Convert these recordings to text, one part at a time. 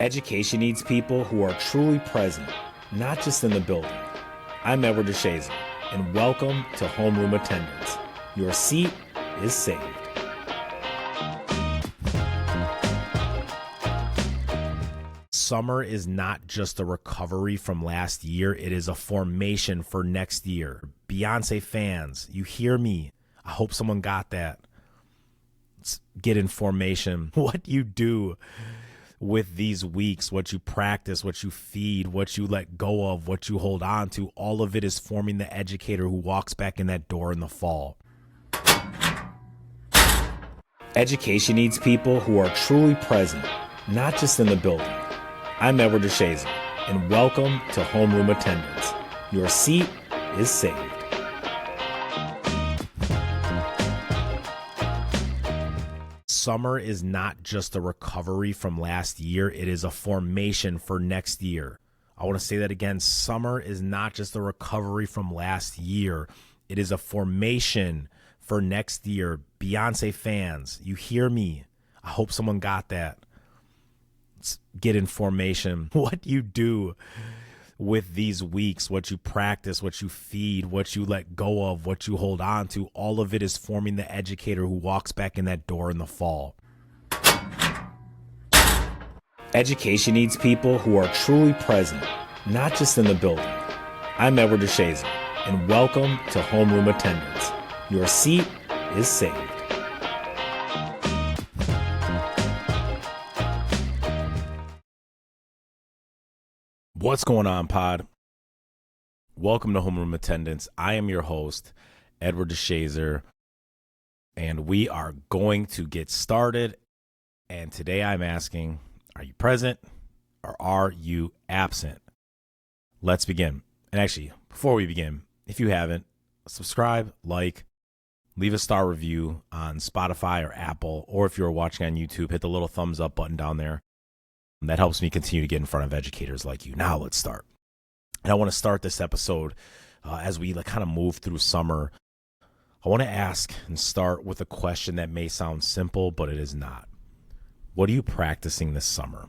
Education needs people who are truly present, not just in the building. I'm Edward DeShazer, and welcome to Homeroom Attendance. Your seat is saved. Summer is not just a recovery from last year, it is a formation for next year. Beyonce fans, you hear me? I hope someone got that. Let's get in formation. What you do with these weeks, what you practice, what you feed, what you let go of, what you hold on to, all of it is forming the educator who walks back in that door in the fall. Education needs people who are truly present, not just in the building. I'm Edward DeShazer, and welcome to Homeroom Attendance. Your seat is saved. Summer is not just a recovery from last year, it is a formation for next year. I want to say that again. Summer is not just a recovery from last year, it is a formation for next year. Beyonce fans, you hear me? I hope someone got that. Let's get in formation. What you do with these weeks, what you practice, what you feed, what you let go of, what you hold on to, all of it is forming the educator who walks back in that door in the fall. Education needs people who are truly present, not just in the building. I'm Edward DeShazer, and welcome to Homeroom Attendance. Your seat is saved. What's going on, pod? Welcome to Homeroom Attendance. I am your host, Edward DeShazer, and we are going to get started. And today I'm asking, are you present or are you absent? Let's begin. And actually, before we begin, if you haven't, subscribe, like, leave a star review on Spotify or Apple, or if you're watching on YouTube, hit the little thumbs up button down there. That helps me continue to get in front of educators like you. Now let's start. And I want to start this episode as we kind of move through summer. I want to ask and start with a question that may sound simple, but it is not. What are you practicing this summer?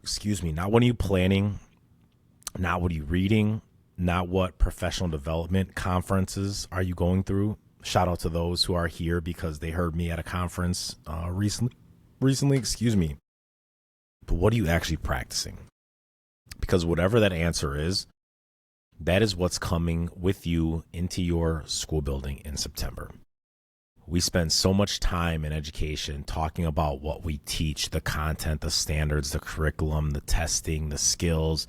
Excuse me, not what are you planning, not what are you reading, not what professional development conferences are you going through. Shout out to those who are here because they heard me at a conference recently, excuse me. But what are you actually practicing? Because whatever that answer is, that is what's coming with you into your school building in September. We spend so much time in education talking about what we teach, the content, the standards, the curriculum, the testing, the skills.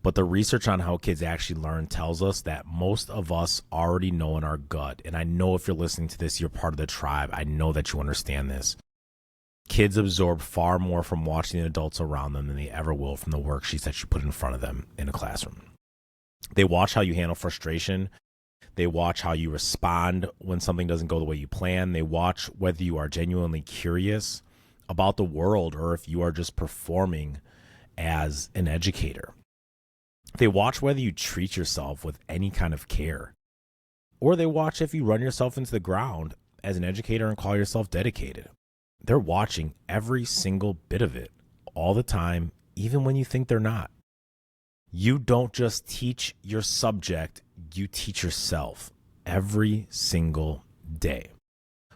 But the research on how kids actually learn tells us that most of us already know in our gut. And I know if you're listening to this, you're part of the tribe. I know that you understand this. Kids absorb far more from watching the adults around them than they ever will from the worksheets that you put in front of them in a classroom. They watch how you handle frustration. They watch how you respond when something doesn't go the way you plan. They watch whether you are genuinely curious about the world or if you are just performing as an educator. They watch whether you treat yourself with any kind of care. Or they watch if you run yourself into the ground as an educator and call yourself dedicated. They're watching every single bit of it all the time, even when you think they're not. You don't just teach your subject, you teach yourself every single day.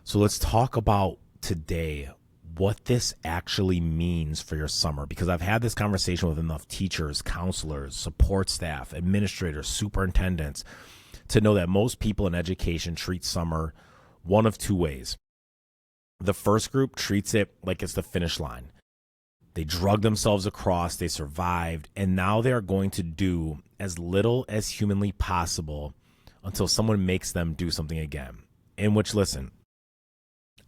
So let's talk about today what this actually means for your summer, because I've had this conversation with enough teachers, counselors, support staff, administrators, superintendents to know that most people in education treat summer one of two ways. The first group treats it like it's the finish line. They drug themselves across, they survived, and now they are going to do as little as humanly possible until someone makes them do something again. In which, listen,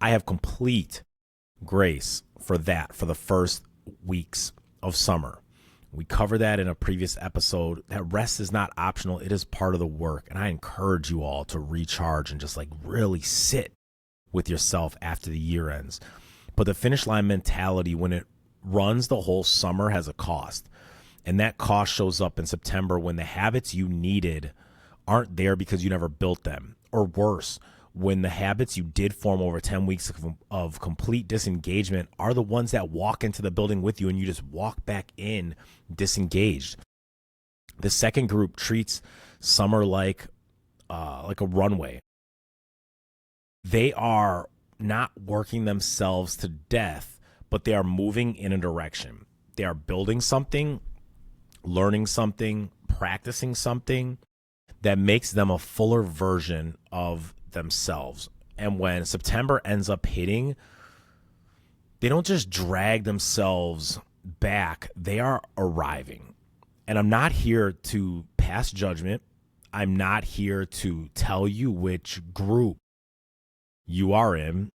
I have complete grace for that for the first weeks of summer. We covered that in a previous episode. That rest is not optional, it is part of the work. And I encourage you all to recharge and just really sit with yourself after the year ends. But the finish line mentality, when it runs the whole summer, has a cost. And that cost shows up in September when the habits you needed aren't there because you never built them. Or worse, when the habits you did form over 10 weeks of complete disengagement are the ones that walk into the building with you and you just walk back in disengaged. The second group treats summer like a runway. They are not working themselves to death, but they are moving in a direction. They are building something, learning something, practicing something that makes them a fuller version of themselves. And when September ends up hitting, they don't just drag themselves back, they are arriving. And I'm not here to pass judgment. I'm not here to tell you which group you are in,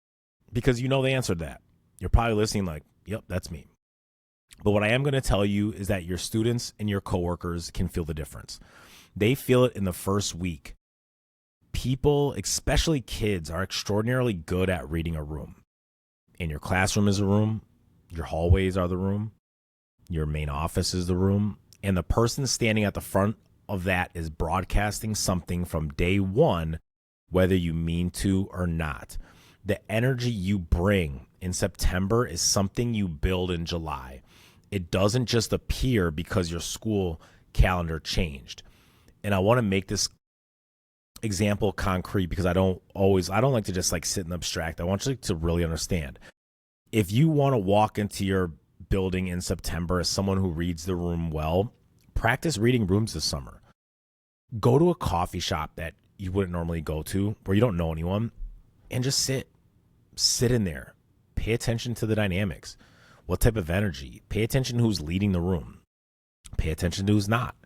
because you know the answer to that. You're probably listening like, yep, that's me. But what I am going to tell you is that your students and your coworkers can feel the difference. They feel it in the first week. People, especially kids, are extraordinarily good at reading a room. And your classroom is a room. Your hallways are the room. Your main office is the room. And the person standing at the front of that is broadcasting something from day one, whether you mean to or not. The energy you bring in September is something you build in July. It doesn't just appear because your school calendar changed. And I want to make this example concrete because I don't like to just like sit and abstract. I want you to really understand. If you want to walk into your building in September as someone who reads the room well, practice reading rooms this summer. Go to a coffee shop that you wouldn't normally go to where you don't know anyone and just sit in there. Pay attention to the dynamics. What type of energy? Pay attention to who's leading the room. Pay attention to who's not.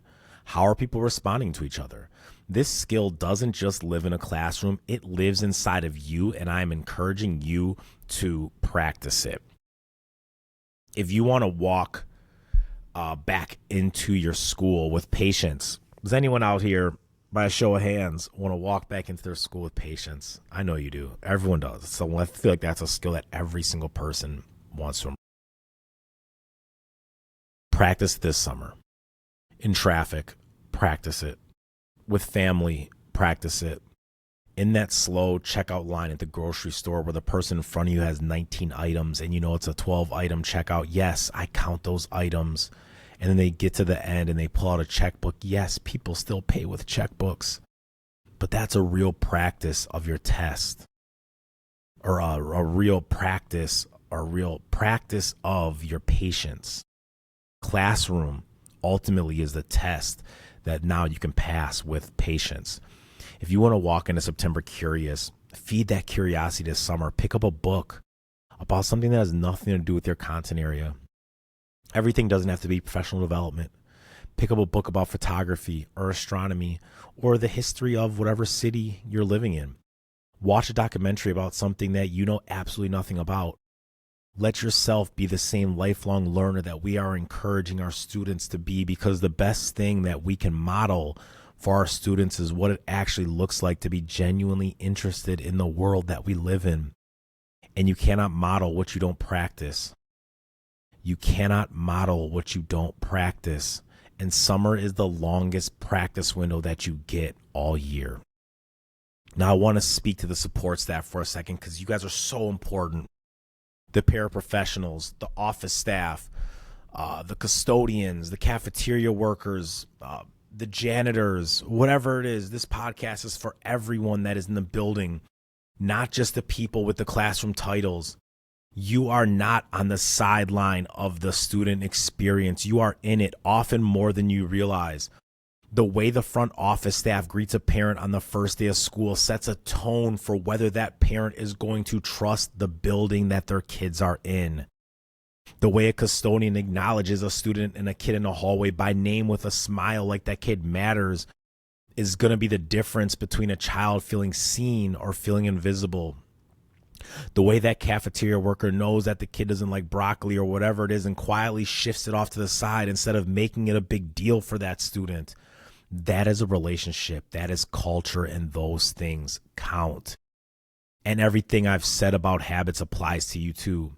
How are people responding to each other? This skill doesn't just live in a classroom. It lives inside of you, and I'm encouraging you to practice it. If you want to walk back into your school with patience, does anyone out here, by a show of hands, want to walk back into their school with patience? I know you do. Everyone does. So I feel like that's a skill that every single person wants to improve. Practice this summer. In traffic, practice it. With family, practice it. In that slow checkout line at the grocery store where the person in front of you has 19 items and you know it's a 12-item checkout. Yes, I count those items. And then they get to the end and they pull out a checkbook. Yes, people still pay with checkbooks. But that's a real practice of your test. Or a real practice of your patience. Classroom ultimately is the test that now you can pass with patience. If you want to walk into September curious, feed that curiosity this summer. Pick up a book about something that has nothing to do with your content area. Everything doesn't have to be professional development. Pick up a book about photography or astronomy or the history of whatever city you're living in. Watch a documentary about something that you know absolutely nothing about. Let yourself be the same lifelong learner that we are encouraging our students to be, because the best thing that we can model for our students is what it actually looks like to be genuinely interested in the world that we live in. And you cannot model what you don't practice. You cannot model what you don't practice. And summer is the longest practice window that you get all year. Now, I want to speak to the support staff for a second because you guys are so important. The paraprofessionals, the office staff, the custodians, the cafeteria workers, the janitors, whatever it is. This podcast is for everyone that is in the building, not just the people with the classroom titles. You are not on the sideline of the student experience. You are in it, often more than you realize. The way the front office staff greets a parent on the first day of school sets a tone for whether that parent is going to trust the building that their kids are in. The way a custodian acknowledges a student and a kid in a hallway by name with a smile like that kid matters is going to be the difference between a child feeling seen or feeling invisible. The way that cafeteria worker knows that the kid doesn't like broccoli or whatever it is and quietly shifts it off to the side instead of making it a big deal for that student. That is a relationship. That is culture, and those things count. And everything I've said about habits applies to you too.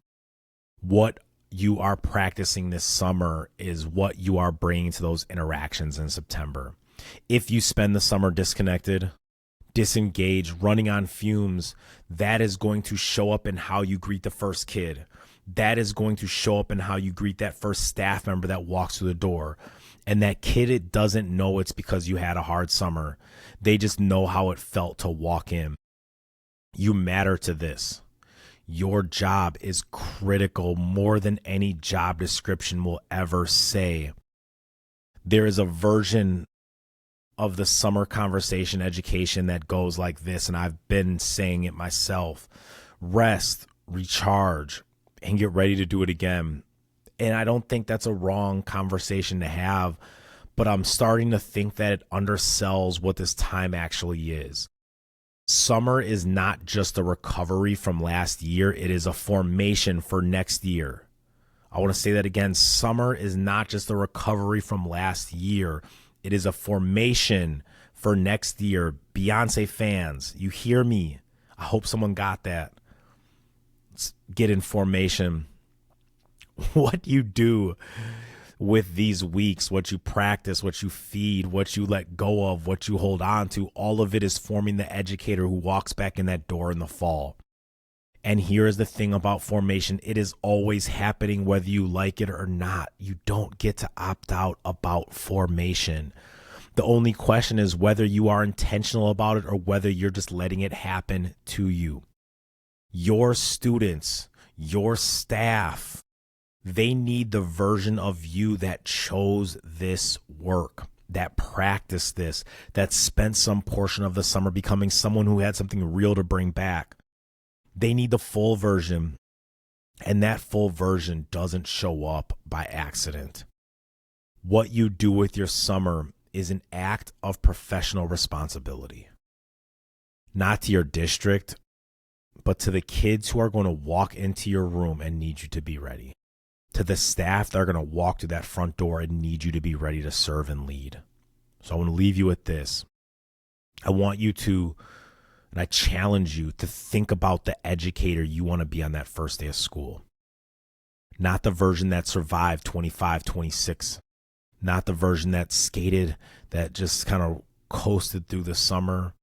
What you are practicing this summer is what you are bringing to those interactions in September. If you spend the summer disconnected, disengaged, running on fumes, that is going to show up in how you greet the first kid. That is going to show up in how you greet that first staff member that walks through the door. And that kid, it doesn't know it's because you had a hard summer. They just know how it felt to walk in. You matter to this. Your job is critical more than any job description will ever say. There is a version of the summer conversation education that goes like this, and I've been saying it myself. Rest, recharge, and get ready to do it again. And I don't think that's a wrong conversation to have, but I'm starting to think that it undersells what this time actually is. Summer is not just a recovery from last year. It is a formation for next year. I want to say that again. Summer is not just a recovery from last year. It is a formation for next year. Beyonce fans, you hear me? I hope someone got that. Let's get in formation. What you do with these weeks, what you practice, what you feed, what you let go of, what you hold on to, all of it is forming the educator who walks back in that door in the fall. And here is the thing about formation. It is always happening whether you like it or not. You don't get to opt out about formation. The only question is whether you are intentional about it or whether you're just letting it happen to you. Your students, your staff, they need the version of you that chose this work, that practiced this, that spent some portion of the summer becoming someone who had something real to bring back. They need the full version, and that full version doesn't show up by accident. What you do with your summer is an act of professional responsibility, not to your district, but to the kids who are going to walk into your room and need you to be ready. To the staff that are going to walk through that front door and need you to be ready to serve and lead. So I want to leave you with this. I want you to, and I challenge you to think about the educator you want to be on that first day of school. Not the version that survived 25, 26. Not the version that skated, that just kind of coasted through the summer,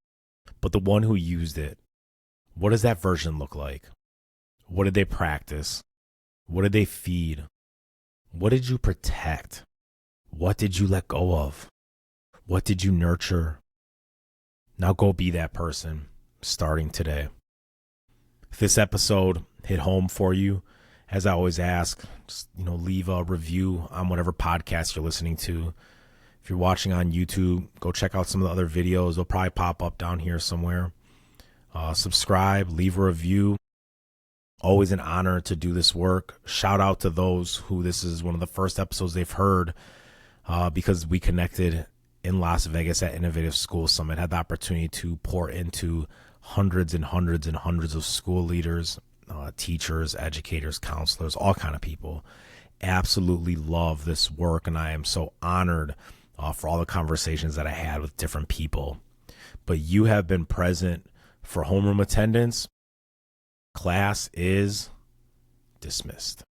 but the one who used it. What does that version look like? What did they practice? What did they feed? What did you protect? What did you let go of? What did you nurture? Now go be that person starting today. If this episode hit home for you, as I always ask, just, leave a review on whatever podcast you're listening to. If you're watching on YouTube, go check out some of the other videos. They'll probably pop up down here somewhere. Subscribe, leave a review. Always an honor to do this work. Shout out to those who this is one of the first episodes they've heard because we connected in Las Vegas at Innovative School Summit. Had the opportunity to pour into hundreds and hundreds and hundreds of school leaders, teachers, educators, counselors, all kind of people. Absolutely love this work, and I am so honored for all the conversations that I had with different people. But you have been present for homeroom attendance. Class is dismissed.